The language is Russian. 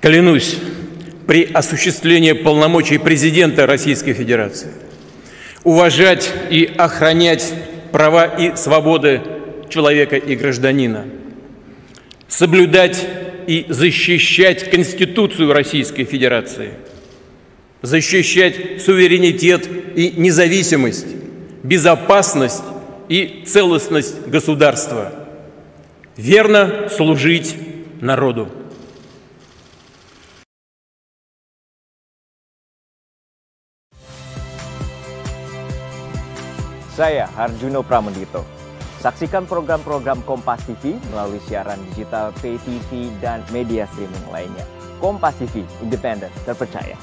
Клянусь при осуществлении полномочий президента Российской Федерации уважать и охранять права и свободы человека и гражданина, соблюдать и защищать Конституцию Российской Федерации, защищать суверенитет и независимость, безопасность и целостность государства, верно служить народу. Saya Harjuno Pramendito. Saksikan program-program Kompas TV melalui siaran digital, pay TV, dan media streaming lainnya. Kompas TV, independen, terpercaya.